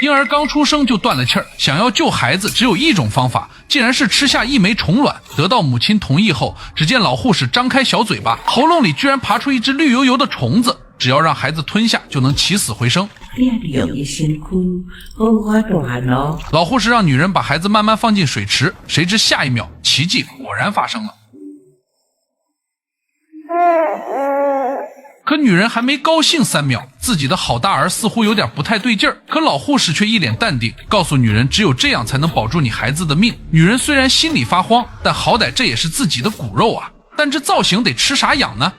婴儿刚出生就断了气儿，想要救孩子只有一种方法，竟然是吃下一枚虫卵。得到母亲同意后，只见老护士张开小嘴巴，喉咙里居然爬出一只绿油油的虫子，只要让孩子吞下就能起死回生。老护士让女人把孩子慢慢放进水池，谁知下一秒奇迹果然发生了。可女人还没高兴3秒，自己的好大儿似乎有点不太对劲儿。可老护士却一脸淡定，告诉女人只有这样才能保住你孩子的命。女人虽然心里发慌，但好歹这也是自己的骨肉啊。但这造型得吃啥养呢？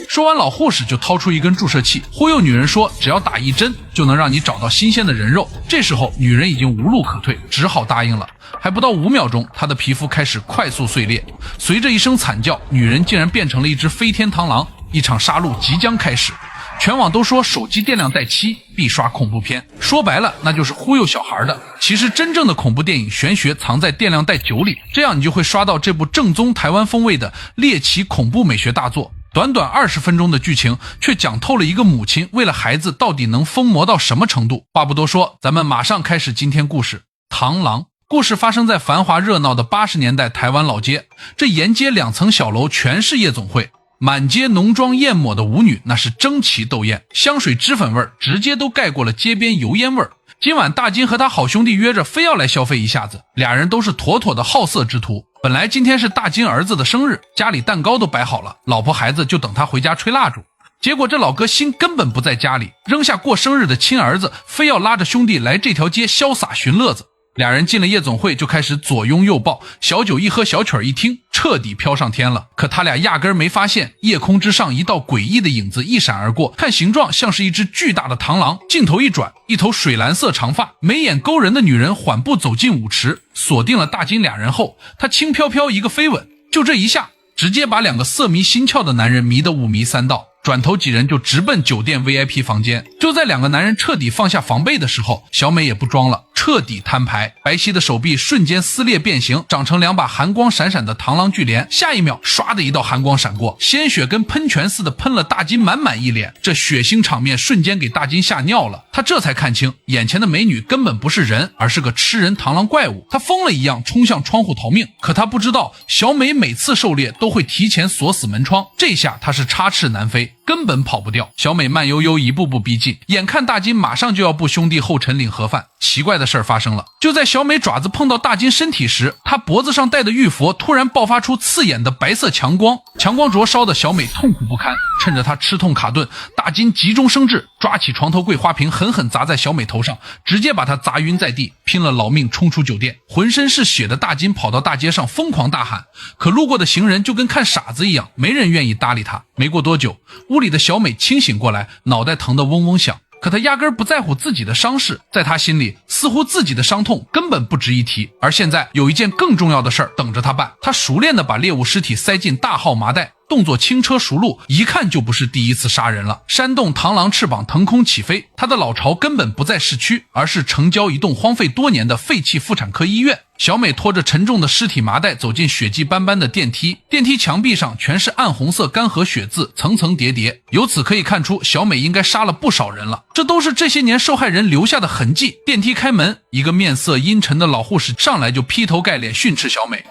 说完，老护士就掏出一根注射器，忽悠女人说只要打1针就能让你找到新鲜的人肉。这时候女人已经无路可退，只好答应了。还不到5秒钟，她的皮肤开始快速碎裂，随着一声惨叫，女人竟然变成了一只飞天螳螂。一场杀戮即将开始。全网都说手机电量带7必刷恐怖片，说白了那就是忽悠小孩的。其实真正的恐怖电影玄学藏在电量带9里，这样你就会刷到这部正宗台湾风味的猎奇恐怖美学大作。短短20分钟的剧情，却讲透了一个母亲为了孩子到底能疯魔到什么程度。话不多说，咱们马上开始今天故事。螳螂故事发生在繁华热闹的80年代台湾老街，这沿街2层小楼全是夜总会，满街浓妆艳抹的舞女那是争奇斗艳，香水脂粉味直接都盖过了街边油烟味。今晚大金和他好兄弟约着非要来消费一下子，俩人都是妥妥的好色之徒。本来今天是大金儿子的生日，家里蛋糕都摆好了，老婆孩子就等他回家吹蜡烛。结果这老哥心根本不在家里，扔下过生日的亲儿子，非要拉着兄弟来这条街潇洒寻乐子。俩人进了夜总会就开始左拥右抱，小酒一喝小曲儿一听，彻底飘上天了。可他俩压根没发现夜空之上一道诡异的影子一闪而过，看形状像是一只巨大的螳螂。镜头一转，一头水蓝色长发眉眼勾人的女人缓步走进舞池，锁定了大金俩人后，她轻飘飘一个飞吻，就这一下直接把2个色迷心窍的男人迷得5迷3道。转头几人就直奔酒店 VIP 房间。就在2个男人彻底放下防备的时候，小美也不装了，彻底摊牌。白皙的手臂瞬间撕裂变形，长成2把寒光闪闪的螳螂巨镰。下一秒唰的一道寒光闪过，鲜血跟喷泉似的喷了大金满满一脸。这血腥场面瞬间给大金吓尿了，他这才看清眼前的美女根本不是人，而是个吃人螳螂怪物。他疯了一样冲向窗户逃命，可他不知道小美每次狩猎都会提前锁死门窗，这下他是插翅难飞，根本跑不掉。小美慢悠悠一步步逼近，眼看大金马上就要步兄弟后尘领盒饭。奇怪的事儿发生了，就在小美爪子碰到大金身体时，她脖子上戴的玉佛突然爆发出刺眼的白色强光，强光灼烧的小美痛苦不堪。趁着她吃痛卡顿，大金急中生智，抓起床头柜花瓶狠狠砸在小美头上，直接把她砸晕在地，拼了老命冲出酒店。浑身是血的大金跑到大街上疯狂大喊，可路过的行人就跟看傻子一样，没人愿意搭理他。没过多久，屋里的小美清醒过来，脑袋疼得嗡嗡响，可她压根不在乎自己的伤势，在她心里似乎自己的伤痛根本不值一提。而现在有一件更重要的事儿等着她办，她熟练地把猎物尸体塞进大号麻袋，动作轻车熟路，一看就不是第一次杀人了。扇动螳螂翅膀腾空起飞，他的老巢根本不在市区，而是城郊一栋荒废多年的废弃妇产科医院。小美拖着沉重的尸体麻袋走进血迹斑斑的电梯，电梯墙壁上全是暗红色干涸血渍，层层叠叠。由此可以看出，小美应该杀了不少人了，这都是这些年受害人留下的痕迹。电梯开门，一个面色阴沉的老护士上来就劈头盖脸训斥小美：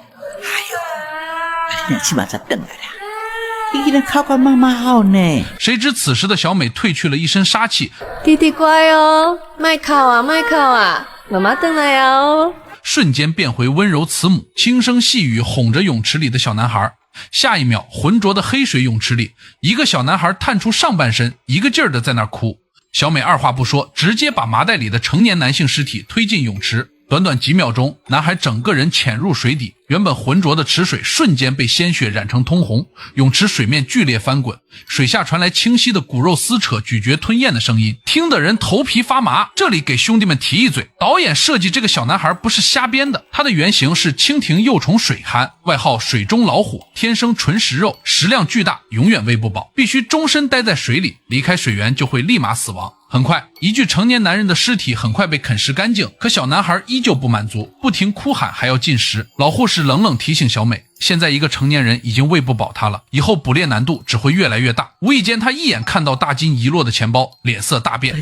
谁知此时的小美褪去了一身杀气，弟弟乖哦，卖靠啊卖靠啊，妈妈等来哦。瞬间变回温柔慈母，轻声细语哄着泳池里的小男孩。下一秒，浑浊的黑水泳池里，一个小男孩探出上半身，一个劲儿的在那儿哭。小美二话不说，直接把麻袋里的成年男性尸体推进泳池。短短几秒钟，男孩整个人潜入水底，原本浑浊的池水瞬间被鲜血染成通红，泳池水面剧烈翻滚，水下传来清晰的骨肉撕扯、咀嚼吞咽的声音，听得人头皮发麻。这里给兄弟们提一嘴，导演设计这个小男孩不是瞎编的，他的原型是蜻蜓幼虫水蚶，外号水中老虎，天生纯食肉，食量巨大，永远喂不饱，必须终身待在水里，离开水源就会立马死亡。很快，一具成年男人的尸体很快被啃食干净，可小男孩依旧不满足，不停哭喊还要进食。老护士冷冷提醒小美，现在一个成年人已经喂不饱他了，以后捕猎难度只会越来越大。无意间他一眼看到大金遗落的钱包，脸色大变。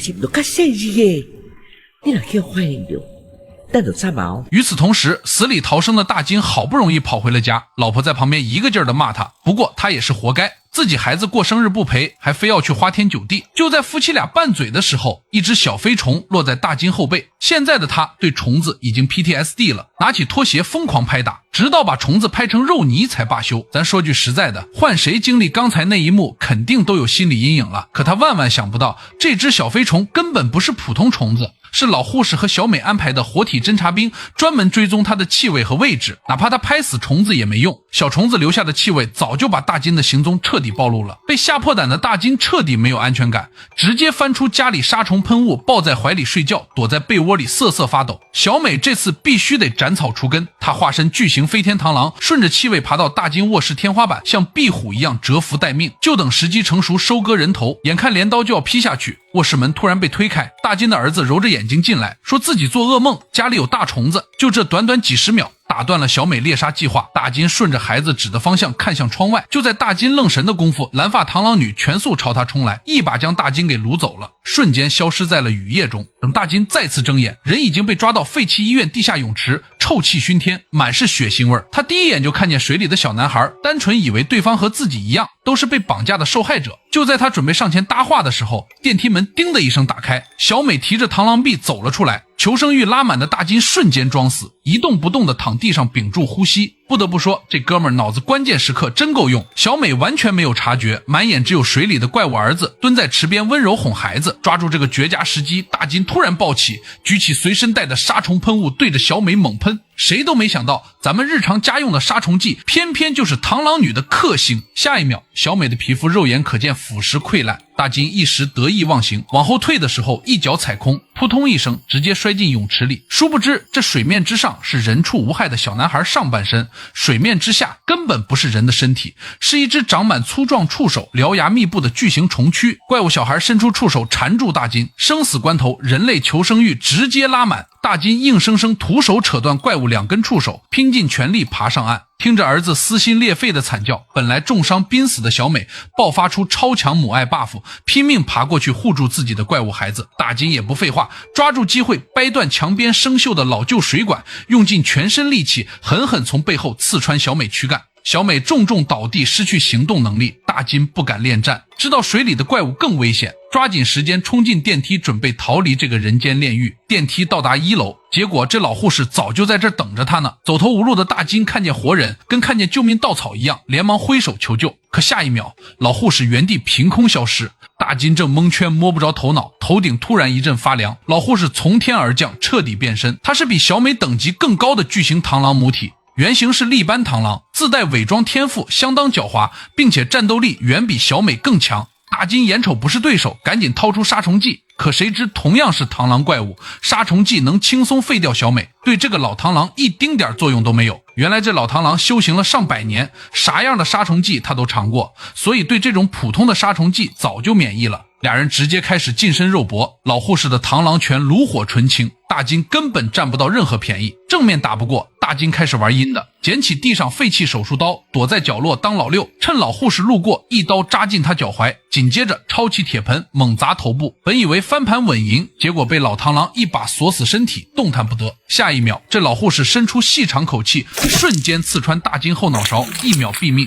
与此同时，死里逃生的大金好不容易跑回了家，老婆在旁边一个劲儿的骂他，不过他也是活该，自己孩子过生日不陪，还非要去花天酒地。就在夫妻俩拌嘴的时候，一只小飞虫落在大金后背，现在的他对虫子已经 PTSD 了，拿起拖鞋疯狂拍打，直到把虫子拍成肉泥才罢休。咱说句实在的，换谁经历刚才那一幕肯定都有心理阴影了。可他万万想不到，这只小飞虫根本不是普通虫子，是老护士和小美安排的活体侦察兵，专门追踪它的气味和位置，哪怕他拍死虫子也没用，小虫子留下的气味早就把大金的行踪彻底暴露了。被吓破胆的大金彻底没有安全感，直接翻出家里杀虫喷雾，抱在怀里睡觉，躲在被窝里瑟瑟发抖。小美这次必须得斩草除根，她化身巨型飞天螳螂，顺着气味爬到大金卧室天花板，像壁虎一样蛰伏待命，就等时机成熟收割人头。眼看镰刀就要劈下去，卧室门突然被推开，大金的儿子揉着眼睛进来，说自己做噩梦，家里有大虫子。就这短短几十秒，打断了小美猎杀计划。大金顺着孩子指的方向看向窗外，就在大金愣神的功夫，蓝发螳螂女全速朝他冲来，一把将大金给掳走了，瞬间消失在了雨夜中。等大金再次睁眼，人已经被抓到废弃医院地下泳池，臭气熏天，满是血腥味。他第一眼就看见水里的小男孩，单纯以为对方和自己一样都是被绑架的受害者。就在他准备上前搭话的时候，电梯门叮的一声打开，小美提着螳螂臂走了出来。求生欲拉满的大金瞬间装死，一动不动地躺地上屏住呼吸。不得不说，这哥们儿脑子关键时刻真够用。小美完全没有察觉，满眼只有水里的怪物儿子蹲在池边温柔哄孩子。抓住这个绝佳时机，大金突然暴起，举起随身带的杀虫喷雾对着小美猛喷。谁都没想到，咱们日常家用的杀虫剂偏偏就是螳螂女的克星。下一秒，小美的皮肤肉眼可见腐蚀溃烂，大金一时得意忘形，往后退的时候一脚踩空，扑通一声直接摔进泳池里。殊不知，这水面之上是人畜无害的小男孩上半身，水面之下根本不是人的身体，是一只长满粗壮触手、獠牙密布的巨型虫蛆。怪物小孩伸出触手缠住大金，生死关头，人类求生欲直接拉满。大金硬生生徒手扯断怪物2根触手，拼尽全力爬上岸。听着儿子撕心裂肺的惨叫，本来重伤濒死的小美爆发出超强母爱 buff， 拼命爬过去护住自己的怪物孩子。大金也不废话，抓住机会掰断墙边生锈的老旧水管，用尽全身力气狠狠从背后刺穿小美躯干。小美重重倒地，失去行动能力。大金不敢恋战，知道水里的怪物更危险，抓紧时间冲进电梯，准备逃离这个人间炼狱。电梯到达1楼，结果这老护士早就在这等着他呢。走投无路的大金看见活人，跟看见救命稻草一样，连忙挥手求救。可下一秒，老护士原地凭空消失。大金正蒙圈摸不着头脑，头顶突然一阵发凉，老护士从天而降，彻底变身。他是比小美等级更高的巨型螳螂母体，原型是利斑螳螂，自带伪装天赋，相当狡猾，并且战斗力远比小美更强。大金眼瞅不是对手，赶紧掏出杀虫剂，可谁知同样是螳螂怪物，杀虫剂能轻松废掉小美，对这个老螳螂一丁点作用都没有。原来这老螳螂修行了上百年，啥样的杀虫剂他都尝过，所以对这种普通的杀虫剂早就免疫了。俩人直接开始近身肉搏，老护士的螳螂拳炉火纯青，大金根本占不到任何便宜，正面打不过，大金开始玩阴的，捡起地上废弃手术刀，躲在角落当老六，趁老护士路过一刀扎进他脚踝，紧接着抄起铁盆猛砸头部，本以为翻盘稳赢，结果被老螳螂一把锁死身体，动弹不得。下一秒，这老护士伸出细长口气，瞬间刺穿大金后脑勺，1秒毙命。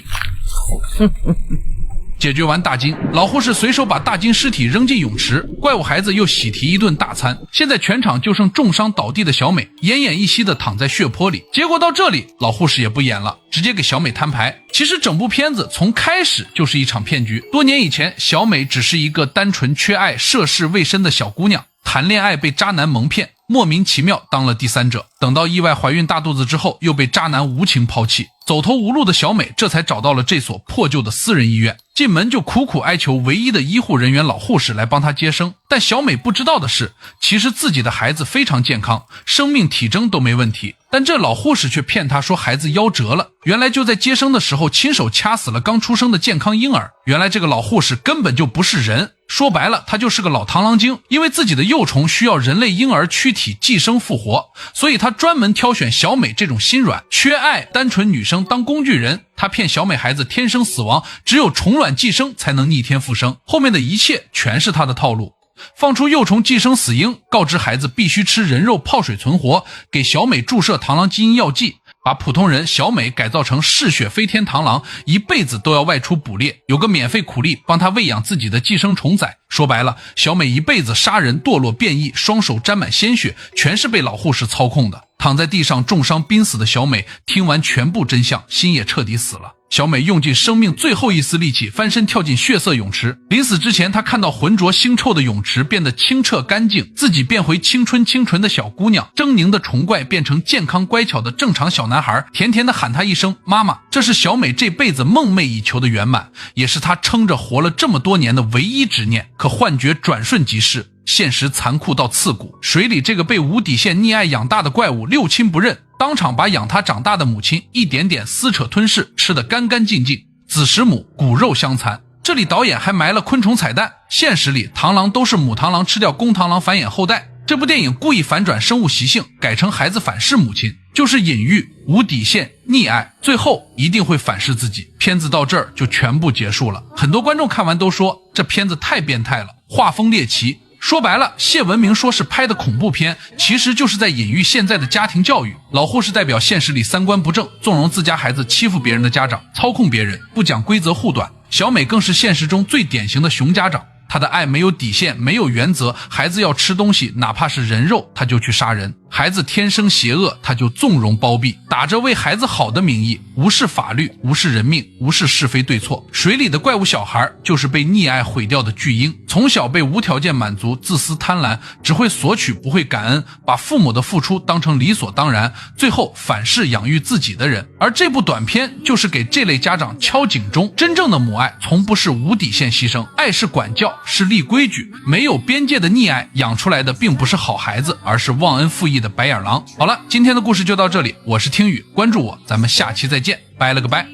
解决完大金，老护士随手把大金尸体扔进泳池，怪物孩子又喜提一顿大餐。现在全场就剩重伤倒地的小美，奄奄一息地躺在血泊里。结果到这里，老护士也不演了，直接给小美摊牌。其实整部片子从开始就是一场骗局。多年以前，小美只是一个单纯缺爱、涉世未深的小姑娘，谈恋爱被渣男蒙骗，莫名其妙当了第三者。等到意外怀孕大肚子之后，又被渣男无情抛弃。走投无路的小美这才找到了这所破旧的私人医院，进门就苦苦哀求唯一的医护人员老护士来帮她接生。但小美不知道的是，其实自己的孩子非常健康，生命体征都没问题，但这老护士却骗她说孩子夭折了，原来就在接生的时候亲手掐死了刚出生的健康婴儿。原来这个老护士根本就不是人，说白了，他就是个老螳螂精，因为自己的幼虫需要人类婴儿躯体寄生复活，所以他专门挑选小美这种心软、缺爱、单纯女生当工具人。他骗小美孩子天生死亡，只有虫卵寄生才能逆天复生，后面的一切全是他的套路。放出幼虫寄生死婴，告知孩子必须吃人肉泡水存活，给小美注射螳螂基因药剂，把普通人小美改造成嗜血飞天螳螂，一辈子都要外出捕猎，有个免费苦力帮他喂养自己的寄生虫仔。说白了，小美一辈子杀人堕落变异，双手沾满鲜血，全是被老护士操控的。躺在地上重伤濒死的小美听完全部真相，心也彻底死了。小美用尽生命最后一丝力气翻身跳进血色泳池，临死之前她看到浑浊腥臭的泳池变得清澈干净，自己变回青春清纯的小姑娘，狰狞的虫怪变成健康乖巧的正常小男孩，甜甜的喊她一声妈妈。这是小美这辈子梦寐以求的圆满，也是她撑着活了这么多年的唯一执念。可幻觉转瞬即逝，现实残酷到刺骨，水里这个被无底线溺爱养大的怪物六亲不认，当场把养他长大的母亲一点点撕扯吞噬，吃得干干净净，子时母骨肉相残。这里导演还埋了昆虫彩蛋，现实里螳螂都是母螳螂吃掉公螳螂繁衍后代，这部电影故意反转生物习性，改成孩子反噬母亲，就是隐喻无底线溺爱，最后一定会反噬自己。片子到这儿就全部结束了，很多观众看完都说这片子太变态了，画风猎奇。说白了，谢文明说是拍的恐怖片，其实就是在隐喻现在的家庭教育。老护士代表现实里三观不正，纵容自家孩子欺负别人的家长，操控别人，不讲规则护短。小美更是现实中最典型的熊家长，她的爱没有底线，没有原则，孩子要吃东西，哪怕是人肉，她就去杀人。孩子天生邪恶，她就纵容包庇，打着为孩子好的名义，无视法律，无视人命，无视是非对错。水里的怪物小孩就是被溺爱毁掉的巨婴，从小被无条件满足，自私贪婪，只会索取不会感恩，把父母的付出当成理所当然，最后反噬养育自己的人。而这部短片就是给这类家长敲警钟，真正的母爱从不是无底线牺牲，爱是管教，是立规矩，没有边界的溺爱养出来的并不是好孩子，而是忘恩负义的白眼狼。好了，今天的故事就到这里，我是听雨，关注我，咱们下期再见，拜了个拜。